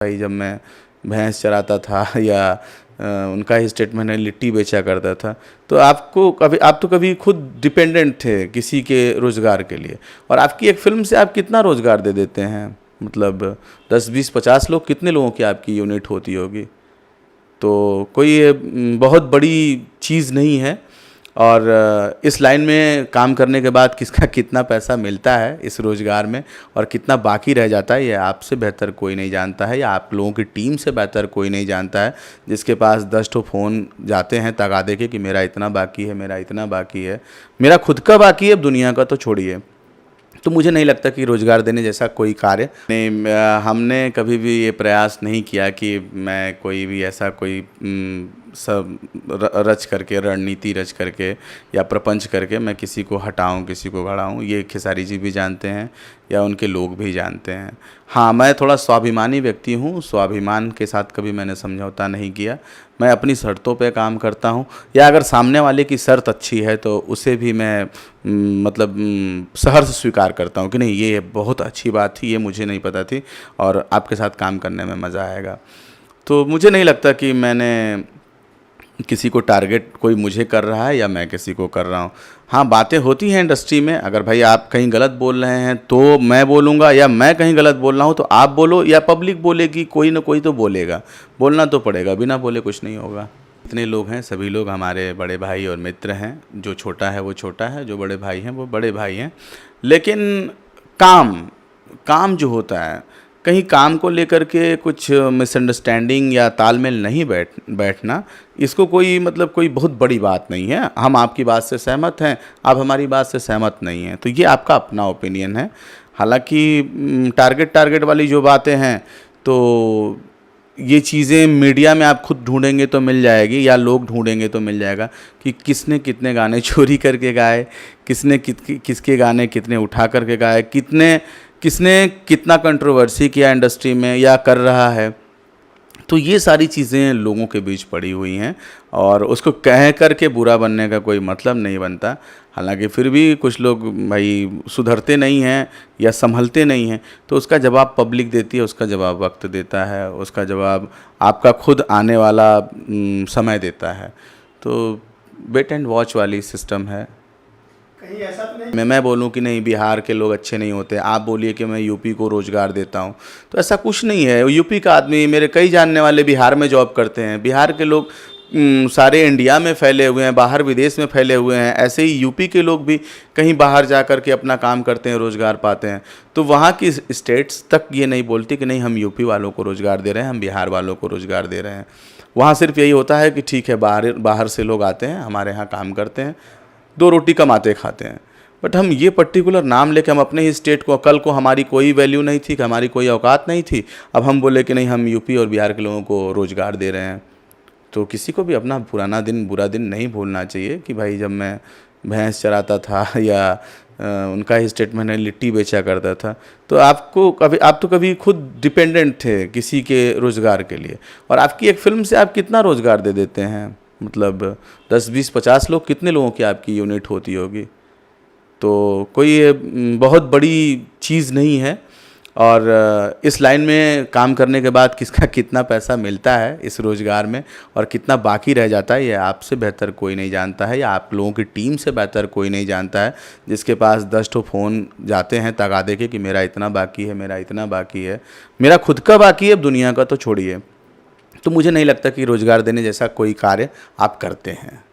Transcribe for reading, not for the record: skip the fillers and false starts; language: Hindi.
भाई जब मैं भैंस चराता था या उनका ही स्टेटमेंट है लिट्टी बेचा करता था। तो आप तो कभी खुद डिपेंडेंट थे किसी के रोज़गार के लिए, और आपकी एक फ़िल्म से आप कितना रोज़गार दे देते हैं। मतलब 10 20 50 लोग, कितने लोगों की आपकी यूनिट होती होगी। तो कोई ये बहुत बड़ी चीज़ नहीं है। और इस लाइन में काम करने के बाद किसका कितना पैसा मिलता है इस रोज़गार में और कितना बाकी रह जाता है, ये आपसे बेहतर कोई नहीं जानता है, या आप लोगों की टीम से बेहतर कोई नहीं जानता है। जिसके पास 10 ठो फ़ोन जाते हैं तगादे के कि मेरा इतना बाकी है, मेरा इतना बाकी है, मेरा खुद का बाकी है, अब दुनिया का तो छोड़िए। तो मुझे नहीं लगता कि रोज़गार देने जैसा कोई कार्य नहीं। हमने कभी भी ये प्रयास नहीं किया कि मैं कोई भी ऐसा कोई सब रच करके, रणनीति रच करके या प्रपंच करके मैं किसी को हटाऊं, किसी को बढ़ाऊं। ये खेसारी जी भी जानते हैं या उनके लोग भी जानते हैं। हाँ, मैं थोड़ा स्वाभिमानी व्यक्ति हूँ, स्वाभिमान के साथ कभी मैंने समझौता नहीं किया। मैं अपनी शर्तों पे काम करता हूँ, या अगर सामने वाले की शर्त अच्छी है तो उसे भी मैं मतलब सहर्ष स्वीकार करता हूँ कि नहीं, ये बहुत अच्छी बात थी, ये मुझे नहीं पता थी और आपके साथ काम करने में मज़ा आएगा। तो मुझे नहीं लगता कि मैंने किसी को टारगेट कोई मुझे कर रहा है या मैं किसी को कर रहा हूँ। हाँ, बातें होती हैं इंडस्ट्री में, अगर भाई आप कहीं गलत बोल रहे हैं तो मैं बोलूँगा, या मैं कहीं गलत बोल रहा हूँ तो आप बोलो, या पब्लिक बोलेगी, कोई ना कोई तो बोलेगा। बोलना तो पड़ेगा, बिना बोले कुछ नहीं होगा। इतने लोग हैं, सभी लोग हमारे बड़े भाई और मित्र हैं। जो छोटा है वो छोटा है, जो बड़े भाई हैं वो बड़े भाई हैं। लेकिन काम जो होता है, कहीं काम को लेकर के कुछ मिसअंडरस्टैंडिंग या तालमेल नहीं बैठना, इसको कोई मतलब कोई बहुत बड़ी बात नहीं है। हम आपकी बात से सहमत हैं, आप हमारी बात से सहमत नहीं हैं, तो ये आपका अपना ओपिनियन है। हालांकि टारगेट वाली जो बातें हैं, तो ये चीज़ें मीडिया में आप खुद ढूंढेंगे तो मिल जाएगी, या लोग ढूंढेंगे तो मिल जाएगा कि किसने कितने गाने चोरी करके गाए, किसने किसके गाने कितने उठा करके गाए, किसने कितना कंट्रोवर्सी किया इंडस्ट्री में या कर रहा है। तो ये सारी चीज़ें लोगों के बीच पड़ी हुई हैं, और उसको कह कर के बुरा बनने का कोई मतलब नहीं बनता। हालांकि फिर भी कुछ लोग भाई सुधरते नहीं हैं या संभलते नहीं हैं, तो उसका जवाब पब्लिक देती है, उसका जवाब वक्त देता है, उसका जवाब आपका खुद आने वाला समय देता है। तो वेट एंड वॉच वाली सिस्टम है। कहीं ऐसा तो नहीं मैं बोलूं कि नहीं बिहार के लोग अच्छे नहीं होते, आप बोलिए कि मैं यूपी को रोज़गार देता हूं, तो ऐसा कुछ नहीं है। यूपी का आदमी, मेरे कई जानने वाले बिहार में जॉब करते हैं। बिहार के लोग सारे इंडिया में फैले हुए हैं, बाहर विदेश में फैले हुए हैं। ऐसे ही यूपी के लोग भी कहीं बाहर जा कर के अपना काम करते हैं, रोज़गार पाते हैं। तो वहाँ की स्टेट्स तक ये नहीं बोलती कि नहीं हम यूपी वालों को रोज़गार दे रहे हैं, हम बिहार वालों को रोज़गार दे रहे हैं। वहाँ सिर्फ यही होता है कि ठीक है, बाहर से लोग आते हैं, हमारे यहाँ काम करते हैं, 2 रोटी कमाते खाते हैं। बट हम ये पर्टिकुलर नाम लेके हम अपने ही स्टेट को, कल को हमारी कोई वैल्यू नहीं थी, हमारी कोई औकात नहीं थी, अब हम बोले कि नहीं हम यूपी और बिहार के लोगों को रोज़गार दे रहे हैं। तो किसी को भी अपना पुराना दिन, बुरा दिन नहीं भूलना चाहिए कि भाई जब मैं भैंस चराता था या उनका ही स्टेटमेंट है लिट्टी बेचा करता था। तो आप तो कभी खुद डिपेंडेंट थे किसी के रोज़गार के लिए, और आपकी एक फ़िल्म से आप कितना रोज़गार दे देते हैं। मतलब 10 20 50 लोग, कितने लोगों की आपकी यूनिट होती होगी। तो कोई ये बहुत बड़ी चीज़ नहीं है। और इस लाइन में काम करने के बाद किसका कितना पैसा मिलता है इस रोज़गार में और कितना बाकी रह जाता है, ये आपसे बेहतर कोई नहीं जानता है, या आप लोगों की टीम से बेहतर कोई नहीं जानता है। जिसके पास 10 ठो फ़ोन जाते हैं तगादे के कि मेरा इतना बाकी है, मेरा इतना बाकी है, मेरा खुद का बाकी है, अब दुनिया का तो छोड़िए। तो मुझे नहीं लगता कि रोज़गार देने जैसा कोई कार्य आप करते हैं।